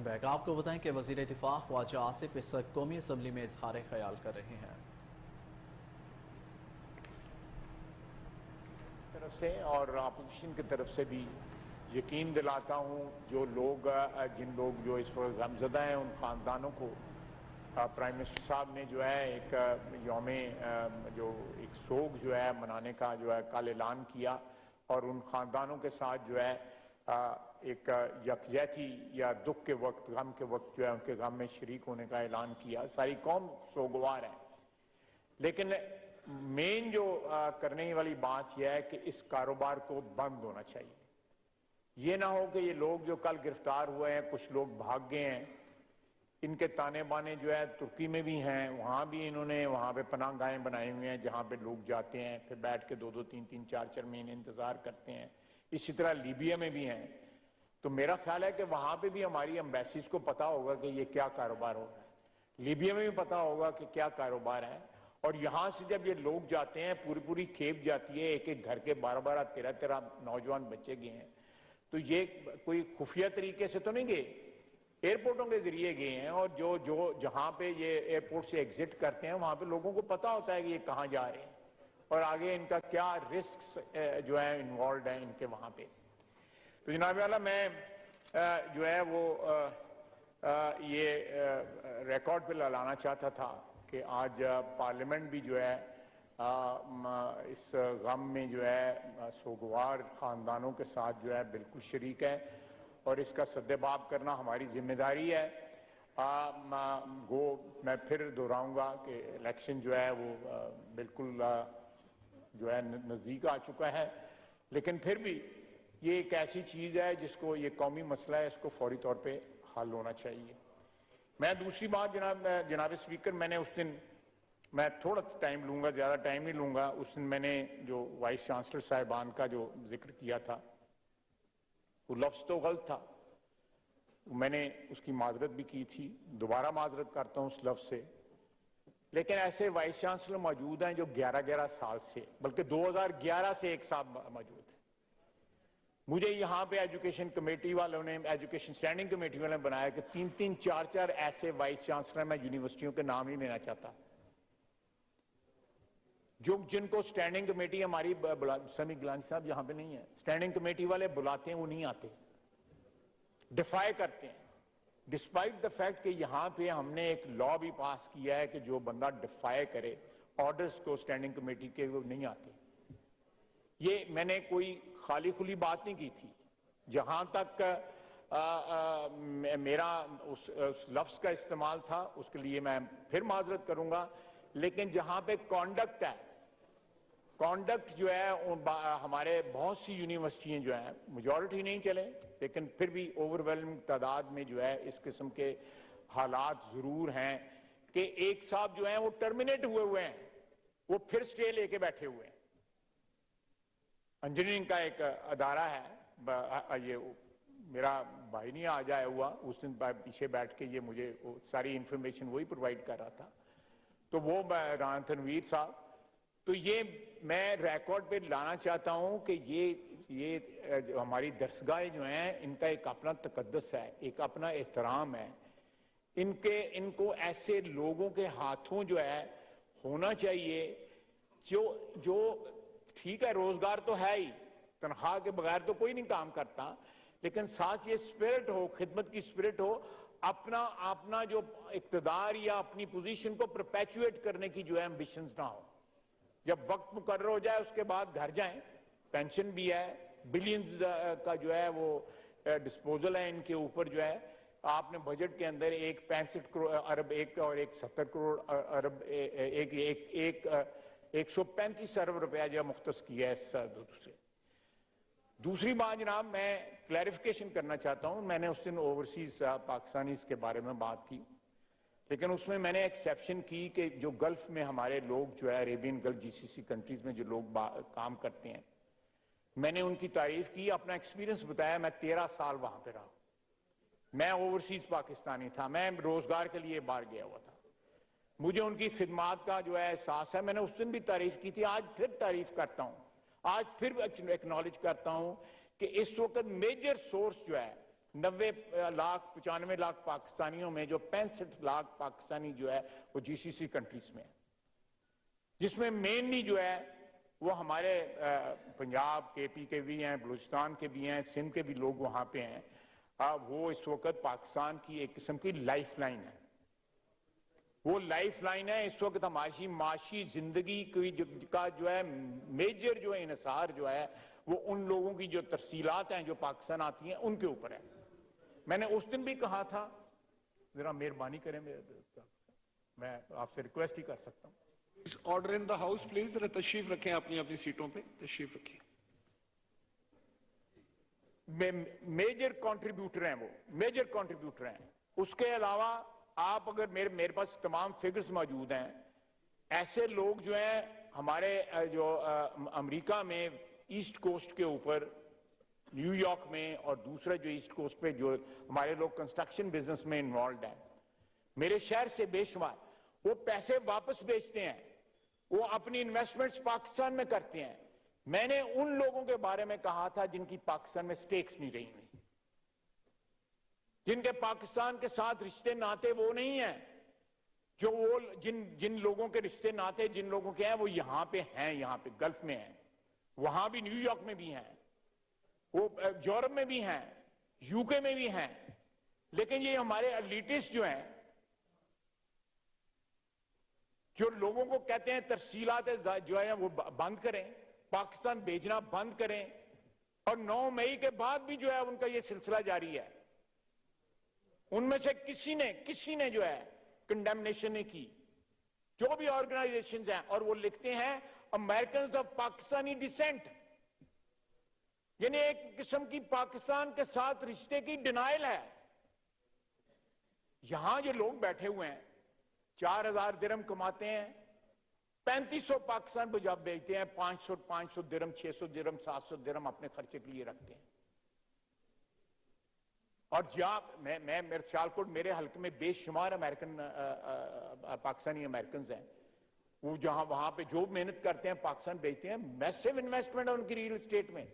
Welcome back. آپ کو بتائیں کہ وزیر دفاع خواجہ آصف اس وقت قومی اسمبلی میں اظہار خیال کر رہے ہیں. طرف سے اور اپوزیشن کی طرف سے بھی یقین دلاتا ہوں جن لوگ جو اس وقت غمزدہ ہیں ان خاندانوں کو پرائم منسٹر صاحب نے جو ہے ایک یوم جو ایک سوگ جو ہے منانے کا جو ہے کل اعلان کیا اور ان خاندانوں کے ساتھ جو ہے ایک یکجہتی یا دکھ کے وقت غم کے وقت جو ہے ان کے غم میں شریک ہونے کا اعلان کیا. ساری قوم سوگوار ہے لیکن مین جو کرنے والی بات یہ ہے کہ اس کاروبار کو بند ہونا چاہیے. یہ نہ ہو کہ یہ لوگ جو کل گرفتار ہوئے ہیں کچھ لوگ بھاگ گئے ہیں, ان کے تانے بانے جو ہے ترکی میں بھی ہیں, وہاں بھی انہوں نے وہاں پہ پناہ گاہیں بنائی ہوئی ہیں جہاں پہ لوگ جاتے ہیں پھر بیٹھ کے 2-2 3-3 4-4 مہینے انتظار کرتے ہیں. اسی طرح لیبیا میں بھی ہیں. تو میرا خیال ہے کہ وہاں پہ بھی ہماری ایمبیسیز کو پتا ہوگا کہ یہ کیا کاروبار ہو رہا ہے, لیبیا میں بھی پتا ہوگا کہ کیا کاروبار ہے. اور یہاں سے جب یہ لوگ جاتے ہیں پوری کھیپ جاتی ہے, ایک ایک گھر کے 12-12 13-13 نوجوان بچے گئے ہیں. تو یہ کوئی خفیہ طریقے سے تو نہیں گئے, ایئرپورٹوں کے ذریعے گئے ہیں. اور جو جہاں پہ یہ ایئرپورٹ سے ایگزٹ کرتے ہیں وہاں پہ لوگوں کو پتا ہوتا ہے کہ یہ کہاں جا رہے ہیں اور آگے ان کا کیا رسکس جو ہے انوالوڈ ہیں ان کے وہاں پہ. تو جناب والا میں جو ہے وہ یہ ریکارڈ پہ لانا چاہتا تھا کہ آج پارلیمنٹ بھی جو ہے اس غم میں جو ہے سوگوار خاندانوں کے ساتھ جو ہے بالکل شریک ہے اور اس کا سدباب کرنا ہماری ذمہ داری ہے. میں پھر دہراؤں گا کہ الیکشن جو ہے وہ بالکل جو ہے نزدیک آ چکا ہے, لیکن پھر بھی یہ ایک ایسی چیز ہے جس کو یہ قومی مسئلہ ہے, اس کو فوری طور پہ حل ہونا چاہیے. میں دوسری بات جناب اسپیکر, میں نے اس دن میں تھوڑا ٹائم لوں گا, زیادہ ٹائم نہیں لوں گا, اس دن میں نے جو وائس چانسلر صاحبان کا جو ذکر کیا تھا وہ لفظ تو غلط تھا, میں نے اس کی معذرت بھی کی تھی, دوبارہ معذرت کرتا ہوں اس لفظ سے. لیکن ایسے وائس چانسلر موجود ہیں جو 11 سال سے بلکہ 2011 سے ایک سال موجود ہیں. مجھے یہاں پہ ایجوکیشن کمیٹی والوں نے ایجوکیشن سٹینڈنگ کمیٹی والوں نے بنایا کہ 3-3 4-4 ایسے وائس چانسلر, میں یونیورسٹیوں کے نام نہیں لینا چاہتا, جن کو سٹینڈنگ کمیٹی ہماری سمی گلانی صاحب یہاں پہ نہیں ہے, سٹینڈنگ کمیٹی والے بلاتے ہیں وہ نہیں آتے, ڈیفائی کرتے ہیں, ڈسپائٹ دا فیکٹ کہ یہاں پہ ہم نے ایک لا بھی پاس کیا ہے کہ جو بندہ ڈیفائی کرے آرڈرز کو سٹینڈنگ کمیٹی کے وہ نہیں آتے. یہ میں نے کوئی خالی کھلی بات نہیں کی تھی. جہاں تک میرا اس لفظ کا استعمال تھا اس کے لیے میں پھر معذرت کروں گا, لیکن جہاں پہ کانڈکٹ ہے, کانڈکٹ جو ہے ہمارے بہت سی یونیورسٹیاں جو ہیں, میجورٹی نہیں چلے لیکن پھر بھی اوورwhelming تعداد میں جو ہے اس قسم کے حالات ضرور ہیں کہ ایک صاحب جو ہیں وہ ٹرمینیٹ ہوئے ہیں, وہ پھر سٹے لے کے بیٹھے ہوئے ہیں. انجینئرنگ کا ایک ادارہ ہے, یہ میرا بھائی نہیں آ جائے ہوا, اس دن پیچھے بیٹھ کے یہ مجھے ساری انفارمیشن وہی پرووائڈ کر رہا تھا, تو وہ رانا تنویر صاحب. تو یہ میں ریکارڈ پہ لانا چاہتا ہوں کہ یہ ہماری درسگاہیں جو ہیں ان کا ایک اپنا تقدس ہے, ایک اپنا احترام ہے. ان کو ایسے لوگوں کے ہاتھوں جو ہے ہونا چاہیے جو ٹھیک ہے روزگار تو ہے ہی, تنخواہ کے بغیر تو کوئی نہیں کام کرتا, لیکن ساتھ یہ سپرٹ ہو, خدمت کی سپرٹ ہو, اپنا جو اقتدار یا اپنی پوزیشن کو پرپیچویٹ کرنے کی جو ہے ایمبیشنز نہ ہو. جب وقت مقرر ہو جائے اس کے بعد گھر جائیں, پینشن بھی ہے, بلینز کا جو ہے وہ ڈسپوزل ہے ان کے اوپر جو ہے. آپ نے بجٹ کے اندر ایک 65 ارب ایک اور ایک 70 کروڑ ارب ایک 135 ارب روپیہ جو مختص کیا ہے اس دوسرے. دوسری بات جناب میں کلیریفیکیشن کرنا چاہتا ہوں, میں نے اس دن اوورسیز پاکستانیز کے بارے میں بات کی, لیکن اس میں نے ایکسیپشن کی کہ جو گلف میں ہمارے لوگ جو ہے عربین گلف GCC کنٹریز میں جو لوگ کام کرتے ہیں, میں نے ان کی تعریف کی, اپنا ایکسپیرینس بتایا. میں 13 سال وہاں پہ رہا, میں اوورسیز پاکستانی تھا, میں روزگار کے لیے باہر گیا ہوا تھا, مجھے ان کی خدمات کا جو ہے احساس ہے. میں نے اس دن بھی تعریف کی تھی, آج پھر تعریف کرتا ہوں, آج پھر ایکنالج کرتا ہوں کہ اس وقت میجر سورس جو ہے 90 लाख 95 लाख पाकिस्तानियों में जो 65 लाख पाकिस्तानी जो है वो जीसीसी कंट्रीज में है, जिसमें मेनली जो है वो हमारे पंजाब केपी के भी हैं, बलूचिस्तान के भी हैं, सिंध के भी लोग वहां पे हैं। वो इस वक्त पाकिस्तान की एक किस्म की लाइफ लाइन है। वो लाइफ लाइन है इस वक्त हमारी माशी जिंदगी का जो है मेजर जो है इन्हिसार जो है वो उन लोगों की जो तरसीलात हैं जो पाकिस्तान आती हैं उनके ऊपर है। मैंने उस दिन भी कहा था, जरा मेहरबानी करें, मैं आपसे रिक्वेस्ट ही कर सकता हूं। Order in the house please, जरा तशरीफ रखें अपनी अपनी सीटों पे, तशरीफ रखें। मेजर कंट्रीब्यूटर हैं, वो मेजर कंट्रीब्यूटर हैं। उसके अलावा आप अगर मेरे पास तमाम फिगर्स मौजूद हैं, ऐसे लोग जो हैं हमारे जो अमेरिका में ईस्ट कोस्ट के ऊपर, न्यूयॉर्क में और दूसरे जो ईस्ट कोस्ट पे जो हमारे लोग कंस्ट्रक्शन बिजनेस में इन्वॉल्व हैं, मेरे शहर से बेशुमार, वो पैसे वापस बेचते हैं, वो अपनी इन्वेस्टमेंट्स पाकिस्तान में करते हैं। मैंने उन लोगों के बारे में कहा था जिनकी पाकिस्तान में स्टेक्स नहीं रही हुई, जिनके पाकिस्तान के साथ रिश्ते नाते वो नहीं हैं, जो वो जिन लोगों के रिश्ते नाते जिन लोगों के हैं वो यहां पे हैं, यहां पे गल्फ में हैं, वहां भी न्यूयॉर्क में भी हैं, वो यूरोप में भी हैं, यूके में भी हैं। लेकिन ये हमारे एलिटिस्ट जो हैं, जो लोगों को कहते हैं तरसीलात जो है वो बंद करें, पाकिस्तान भेजना बंद करें, और 9 मई के बाद भी जो है उनका ये सिलसिला जारी है। उनमें से किसी ने जो है कंडेमनेशन नहीं की, जो भी ऑर्गेनाइजेशंस हैं, और वो लिखते हैं अमेरिकन्स ऑफ पाकिस्तानी डिसेंट, यानी एक किस्म की पाकिस्तान के साथ रिश्ते की डिनाइल है। यहां जो लोग बैठे हुए हैं 4000 दिरहम कमाते हैं, 3500 पाकिस्तान पंजाब भेजते हैं, 500 दिरहम, 600 दिरहम, 700 दिरहम अपने खर्चे के लिए रखते हैं। और जहां मैं मेरे सियालकोट मेरे हल्के में बेशुमार अमेरिकन पाकिस्तानी अमेरिकन हैं, वो जहां वहां पे जो मेहनत करते हैं पाकिस्तान भेजते हैं। मैसिव इन्वेस्टमेंट है उनकी रियल एस्टेट में,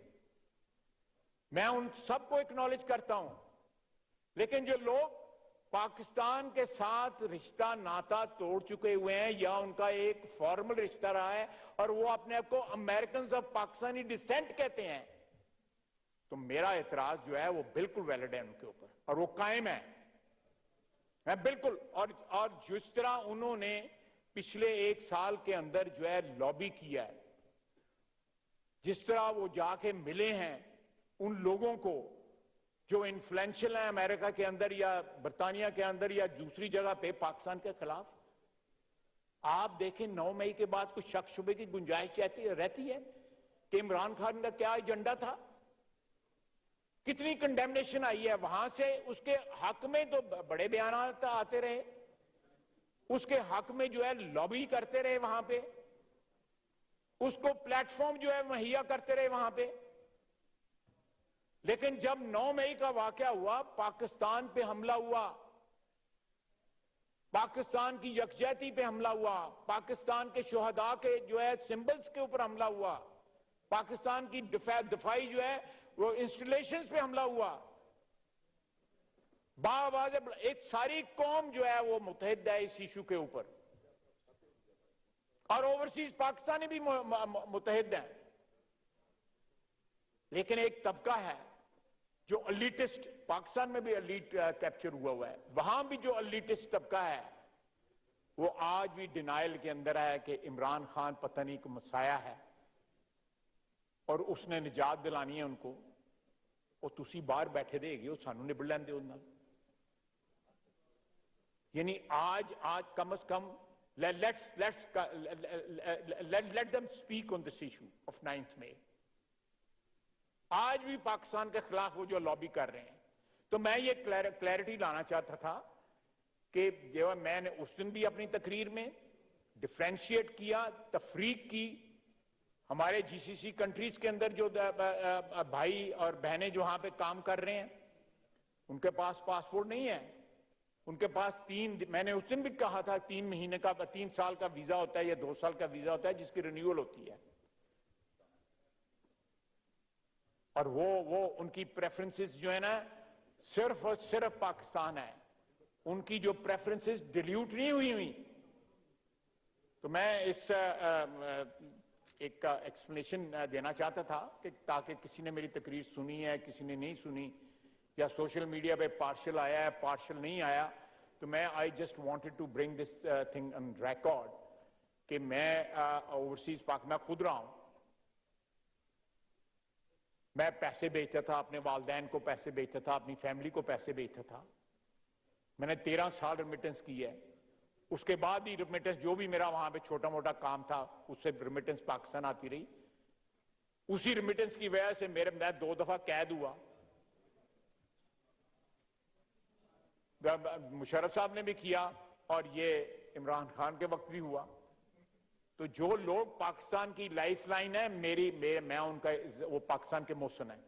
मैं उन सबको एक्नॉलेज करता हूं। लेकिन जो लोग पाकिस्तान के साथ रिश्ता नाता तोड़ चुके हुए हैं, या उनका एक फॉर्मल रिश्ता रहा है और वो अपने आप को अमेरिकन ऑफ पाकिस्तानी डिसेंट कहते हैं, तो मेरा एतराज जो है वो बिल्कुल वैलिड है उनके ऊपर, और वो कायम है। मैं बिल्कुल, और जिस तरह उन्होंने पिछले 1 साल के अंदर जो है लॉबी किया है, जिस तरह वो जाके मिले हैं उन लोगों को जो इन्फ्लुएंशियल है अमेरिका के अंदर या बर्तानिया के अंदर या दूसरी जगह पे पाकिस्तान के खिलाफ, आप देखें 9 मई के बाद कुछ शक शुबे की गुंजाइश रहती है कि इमरान खान का क्या एजेंडा था। कितनी कंडेमनेशन आई है वहां से, उसके हक में तो बड़े बयान आते रहे, उसके हक में जो है लॉबी करते रहे वहां पे, उसको प्लेटफॉर्म जो है मुहैया करते रहे वहां पे। लेकिन जब 9 मई का वाकया हुआ, पाकिस्तान पे हमला हुआ, पाकिस्तान की यकजहती पे हमला हुआ, पाकिस्तान के शुहदा के जो है सिंबल्स के ऊपर हमला हुआ, पाकिस्तान की दफाई जो है वो इंस्टॉलेशंस पे हमला हुआ, बाआवाज़ एक सारी कौम जो है वो मुतहद है इस इशू के ऊपर, और ओवरसीज पाकिस्तानी भी मुतहद है। लेकिन एक तबका है जो एलिटिस्ट, पाकिस्तान में भी एलिट कैप्चर हुआ है, वहां भी जो एलिटिस्ट तबका है वो आज भी डिनाइल के अंदर है कि इमरान खान पता नहीं को मसाया है और उसने निजात दिलानी है उनको, और तुसी बाहर बैठे देगी, सानू निबड़ लेंदे उस नाल। यानी आज कम से कम let them speak on this issue of 9th May। आज भी पाकिस्तान के खिलाफ वो जो लॉबी कर रहे हैं, तो मैं ये क्लैरिटी लाना चाहता था कि जो मैंने उस दिन भी अपनी तकरीर में डिफरेंशिएट किया, तफरीक की। हमारे जीसीसी कंट्रीज के अंदर जो भाई और बहनें जो वहां पे काम कर रहे हैं, उनके पास पासपोर्ट नहीं है, उनके पास मैंने उस दिन भी कहा था 3 महीने का 3 साल का वीजा होता है या 2 साल का वीजा होता है जिसकी रिन्यूअल होती है, और वो उनकी प्रेफरेंसेस जो है ना सिर्फ और सिर्फ पाकिस्तान है, उनकी जो प्रेफरेंसेस डिल्यूट नहीं हुई। तो मैं इस एक एक्सप्लेनेशन देना चाहता था कि ताकि किसी ने मेरी तकरीर सुनी है, किसी ने नहीं सुनी, या सोशल मीडिया पे पार्शल आया है, पार्शल नहीं आया, तो मैं I just wanted to bring this thing on record कि मैं ओवरसीज मैं खुद रहा हूं, मैं पैसे भेजता था, अपने वालदैन को पैसे भेजता था, अपनी फैमिली को पैसे भेजता था। मैंने 13 साल रेमिटेंस की है। उसके बाद ही रेमिटेंस जो भी मेरा वहां पे छोटा मोटा काम था उससे रेमिटेंस पाकिस्तान आती रही। उसी रेमिटेंस की वजह से मैं 2 दफा कैद हुआ। मुशर्रफ साहब ने भी किया और ये इमरान खान के वक्त भी हुआ। तो जो लोग पाकिस्तान की लाइफ लाइन है मैं उनका वो पाकिस्तान के मोहसिन है,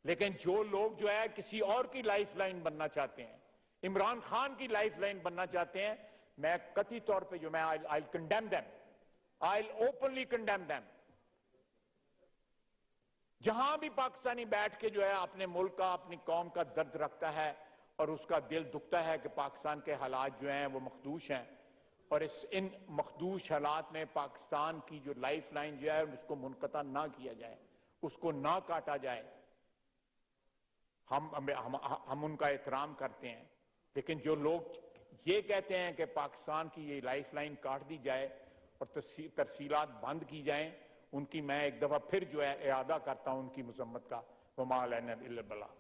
लेकिन जो लोग जो है किसी और की लाइफ लाइन बनना चाहते हैं, इमरान खान की लाइफ लाइन बनना चाहते हैं, मैं कतई तौर पे जो मैं आई कंडेम देम, आई ओपनली कंडेम देम। जहां भी पाकिस्तानी बैठ के जो है अपने मुल्क का, अपनी कौम का दर्द रखता है और उसका दिल दुखता है कि पाकिस्तान के हालात जो हैं वो मखदूश हैं, और इन मखदूश हालात में पाकिस्तान की जो लाइफ लाइन जो है उसको मुनक़ता ना किया जाए, उसको ना काटा जाए, हम उनका एहतराम करते हैं। लेकिन जो लोग ये कहते हैं कि पाकिस्तान की ये लाइफ लाइन काट दी जाए और तरसीलात बंद की जाएं, उनकी मैं एक दफा फिर जो है इआदा करता हूं उनकी मजम्मत का। वमा अलैना इल्लल बलाग।